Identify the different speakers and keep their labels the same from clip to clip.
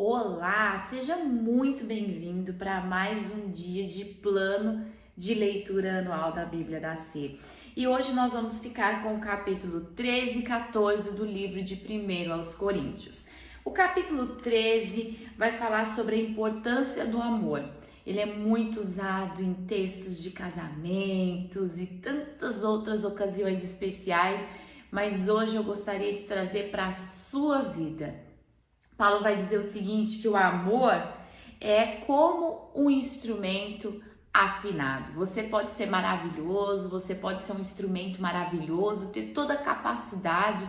Speaker 1: Olá, seja muito bem-vindo para mais um dia de plano de leitura anual da Bíblia da C. E hoje nós vamos ficar com o capítulo 13 e 14 do livro de 1 aos Coríntios. O capítulo 13 vai falar sobre a importância do amor. Ele é muito usado em textos de casamentos e tantas outras ocasiões especiais, mas hoje eu gostaria de trazer para a sua vida. Paulo vai dizer o seguinte, que o amor é como um instrumento afinado. Você pode ser maravilhoso, você pode ser um instrumento maravilhoso, ter toda a capacidade,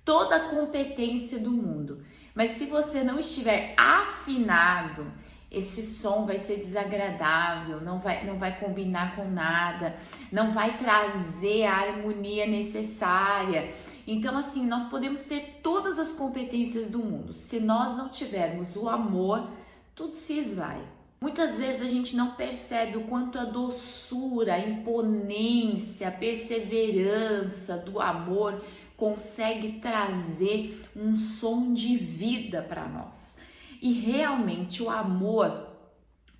Speaker 1: toda a competência do mundo. Mas se você não estiver afinado, esse som vai ser desagradável, não vai combinar com nada, não vai trazer a harmonia necessária. Então, assim, nós podemos ter todas as competências do mundo. Se nós não tivermos o amor, tudo se esvai. Muitas vezes a gente não percebe o quanto a doçura, a imponência, a perseverança do amor consegue trazer um som de vida para nós. E realmente o amor,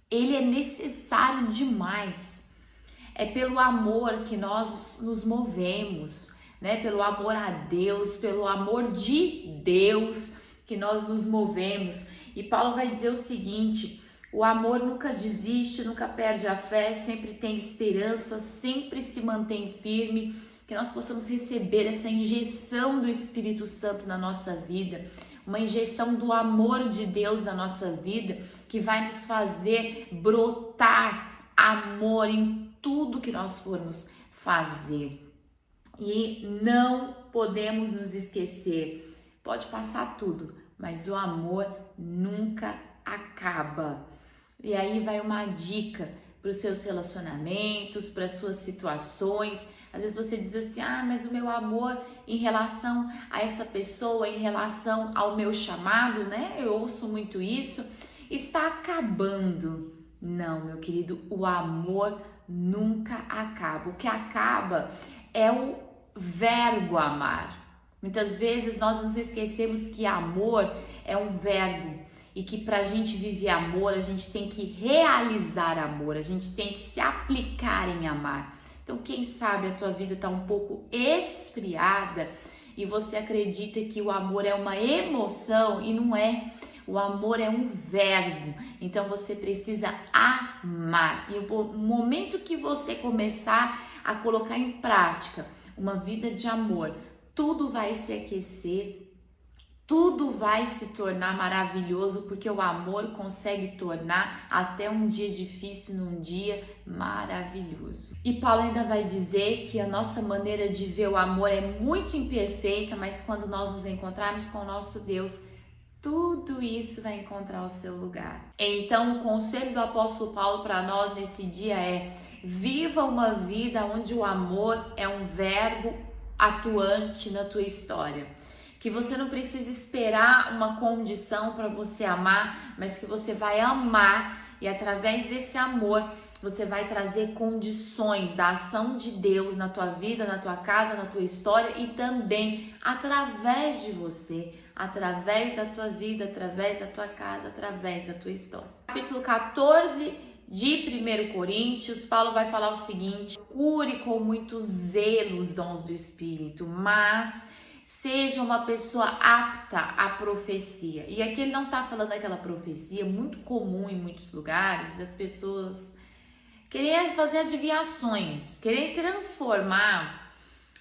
Speaker 1: ele é necessário demais. É pelo amor que nós nos movemos, né? Pelo amor a Deus, pelo amor de Deus que nós nos movemos. E Paulo vai dizer o seguinte: o amor nunca desiste, nunca perde a fé, sempre tem esperança, sempre se mantém firme. Que nós possamos receber essa injeção do Espírito Santo na nossa vida, uma injeção do amor de Deus na nossa vida, que vai nos fazer brotar amor em tudo que nós formos fazer. E não podemos nos esquecer, pode passar tudo, mas o amor nunca acaba. E aí vai uma dica para os seus relacionamentos, para as suas situações. Às vezes você diz assim, mas o meu amor em relação a essa pessoa, em relação ao meu chamado, né? Eu ouço muito isso, está acabando. Não, meu querido, o amor nunca acaba. O que acaba é o verbo amar. Muitas vezes nós nos esquecemos que amor é um verbo e que para a gente viver amor, a gente tem que realizar amor, a gente tem que se aplicar em amar. Então, quem sabe a tua vida está um pouco esfriada e você acredita que o amor é uma emoção e não é. O amor é um verbo, então você precisa amar. E no momento que você começar a colocar em prática uma vida de amor, tudo vai se aquecer, tudo vai se tornar maravilhoso, porque o amor consegue tornar até um dia difícil num dia maravilhoso. E Paulo ainda vai dizer que a nossa maneira de ver o amor é muito imperfeita, mas quando nós nos encontrarmos com o nosso Deus, tudo isso vai encontrar o seu lugar. Então, o conselho do apóstolo Paulo para nós nesse dia é: viva uma vida onde o amor é um verbo atuante na tua história. Que você não precisa esperar uma condição para você amar, mas que você vai amar e através desse amor você vai trazer condições da ação de Deus na tua vida, na tua casa, na tua história e também através de você, através da tua vida, através da tua casa, através da tua história. Capítulo 14 de 1 Coríntios, Paulo vai falar o seguinte: cure com muito zelo os dons do Espírito, mas seja uma pessoa apta à profecia. E aqui ele não está falando daquela profecia muito comum em muitos lugares, das pessoas quererem fazer adivinhações, quererem transformar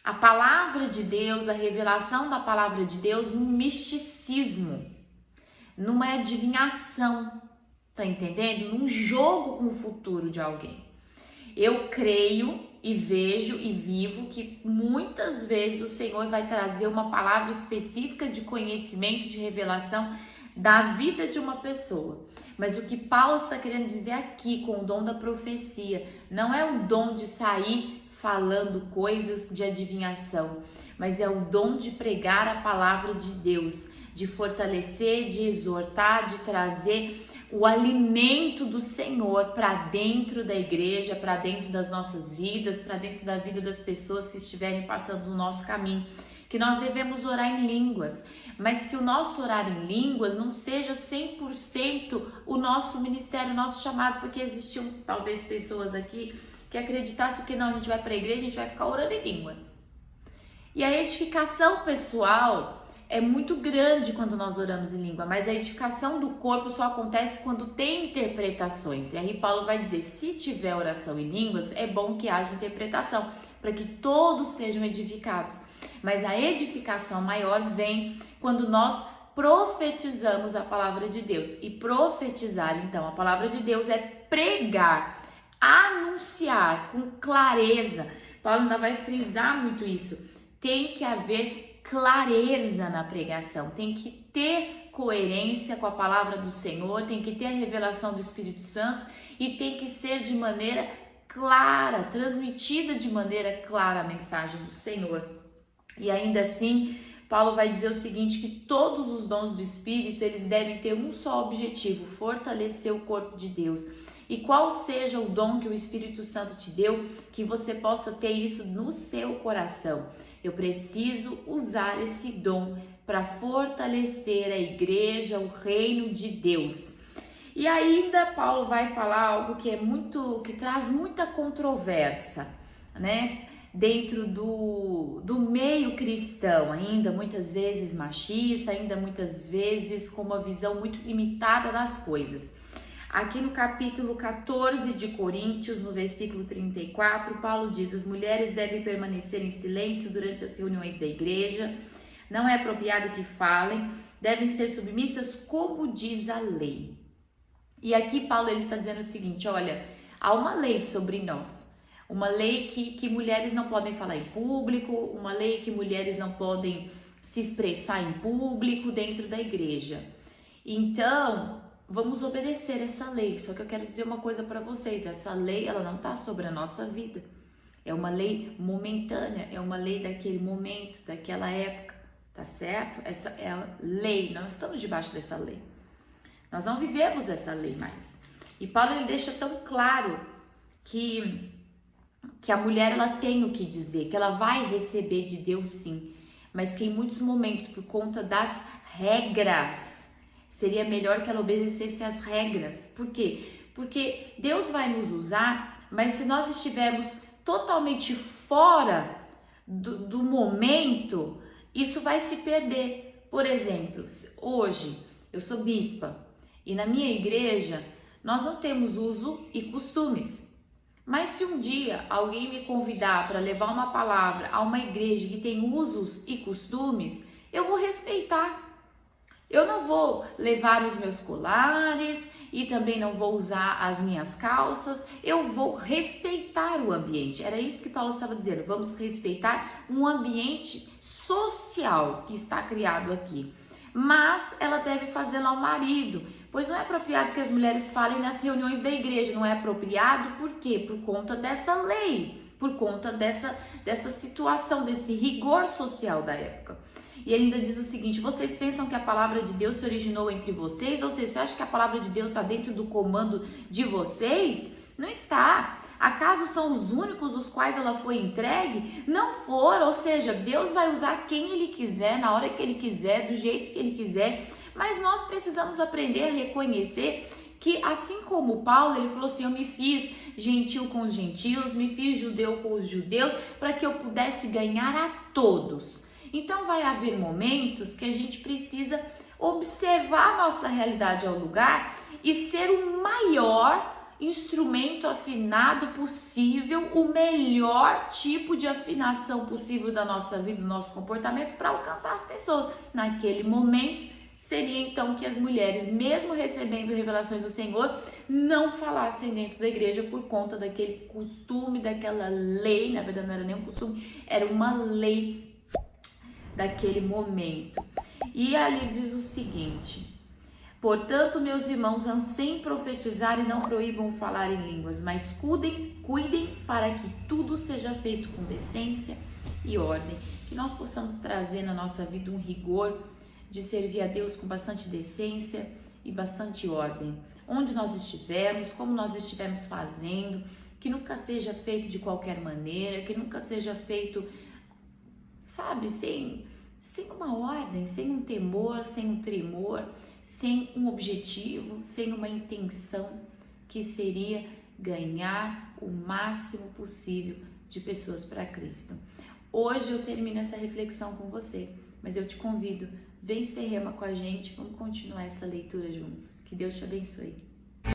Speaker 1: a palavra de Deus, a revelação da palavra de Deus, num misticismo, numa adivinhação, tá entendendo? Num jogo com o futuro de alguém. Eu creio e vejo e vivo que muitas vezes o Senhor vai trazer uma palavra específica de conhecimento, de revelação da vida de uma pessoa. Mas o que Paulo está querendo dizer aqui com o dom da profecia não é o dom de sair falando coisas de adivinhação, mas é o dom de pregar a palavra de Deus, de fortalecer, de exortar, de trazer o alimento do Senhor para dentro da igreja, para dentro das nossas vidas, para dentro da vida das pessoas que estiverem passando no nosso caminho. que nós devemos orar em línguas, mas que o nosso orar em línguas não seja 100% o nosso ministério, o nosso chamado, porque existiam talvez pessoas aqui que acreditassem que não, a gente vai para a igreja, a gente vai ficar orando em línguas. E a edificação pessoal é muito grande quando nós oramos em língua, mas a edificação do corpo só acontece quando tem interpretações. E aí Paulo vai dizer, se tiver oração em línguas, é bom que haja interpretação, para que todos sejam edificados. Mas a edificação maior vem quando nós profetizamos a palavra de Deus. E profetizar, então, a palavra de Deus é pregar, anunciar com clareza. Paulo ainda vai frisar muito isso. Tem que haver clareza na pregação, tem que ter coerência com a palavra do Senhor, tem que ter a revelação do Espírito Santo e tem que ser de maneira clara, transmitida de maneira clara a mensagem do Senhor. E ainda assim, Paulo vai dizer o seguinte, que todos os dons do Espírito, eles devem ter um só objetivo, fortalecer o corpo de Deus. E qual seja o dom que o Espírito Santo te deu, que você possa ter isso no seu coração. Eu preciso usar esse dom para fortalecer a igreja, o reino de Deus. E ainda Paulo vai falar algo que traz muita controvérsia, né? Dentro do meio cristão, ainda muitas vezes machista, ainda muitas vezes com uma visão muito limitada das coisas. Aqui no capítulo 14 de Coríntios, no versículo 34, Paulo diz, as mulheres devem permanecer em silêncio durante as reuniões da igreja, não é apropriado que falem, devem ser submissas como diz a lei. E aqui Paulo ele está dizendo o seguinte, olha, há uma lei sobre nós, uma lei que mulheres não podem falar em público, uma lei que mulheres não podem se expressar em público dentro da igreja. Então, vamos obedecer essa lei, só que eu quero dizer uma coisa para vocês, essa lei ela não está sobre a nossa vida, é uma lei momentânea, é uma lei daquele momento, daquela época, tá certo? Essa é a lei, nós estamos debaixo dessa lei, nós não vivemos essa lei mais. E Paulo ele deixa tão claro que a mulher ela tem o que dizer, que ela vai receber de Deus sim, mas que em muitos momentos por conta das regras, seria melhor que ela obedecesse às regras. Por quê? Porque Deus vai nos usar, mas se nós estivermos totalmente fora do momento, isso vai se perder. Por exemplo, hoje eu sou bispa e na minha igreja nós não temos uso e costumes. Mas se um dia alguém me convidar para levar uma palavra a uma igreja que tem usos e costumes, eu vou respeitar. Eu não vou levar os meus colares e também não vou usar as minhas calças, eu vou respeitar o ambiente. Era isso que Paulo estava dizendo, vamos respeitar um ambiente social que está criado aqui. Mas ela deve fazê-lo ao marido, pois não é apropriado que as mulheres falem nas reuniões da igreja, não é apropriado por quê? Por conta dessa lei, por conta dessa situação, desse rigor social da época. E ele ainda diz o seguinte, vocês pensam que a palavra de Deus se originou entre vocês? Ou seja, você acha que a palavra de Deus está dentro do comando de vocês? Não está. Acaso são os únicos os quais ela foi entregue? Não foram, ou seja, Deus vai usar quem Ele quiser, na hora que Ele quiser, do jeito que Ele quiser. Mas nós precisamos aprender a reconhecer que assim como Paulo, ele falou assim, eu me fiz gentil com os gentios, me fiz judeu com os judeus, para que eu pudesse ganhar a todos. Então vai haver momentos que a gente precisa observar a nossa realidade ao lugar e ser o maior instrumento afinado possível, o melhor tipo de afinação possível da nossa vida, do nosso comportamento para alcançar as pessoas. Naquele momento seria então que as mulheres, mesmo recebendo revelações do Senhor, não falassem dentro da igreja por conta daquele costume, daquela lei, na verdade não era nem um costume, era uma lei daquele momento. E ali diz o seguinte, portanto, meus irmãos, anseiem profetizar e não proíbam falar em línguas, mas cuidem para que tudo seja feito com decência e ordem, que nós possamos trazer na nossa vida um rigor de servir a Deus com bastante decência e bastante ordem. Onde nós estivermos, como nós estivermos fazendo, que nunca seja feito de qualquer maneira, que nunca seja feito sabe, sem uma ordem, sem um temor, sem um tremor, sem um objetivo, sem uma intenção, que seria ganhar o máximo possível de pessoas para Cristo. Hoje eu termino essa reflexão com você, mas eu te convido, vem ser rema com a gente, vamos continuar essa leitura juntos. Que Deus te abençoe.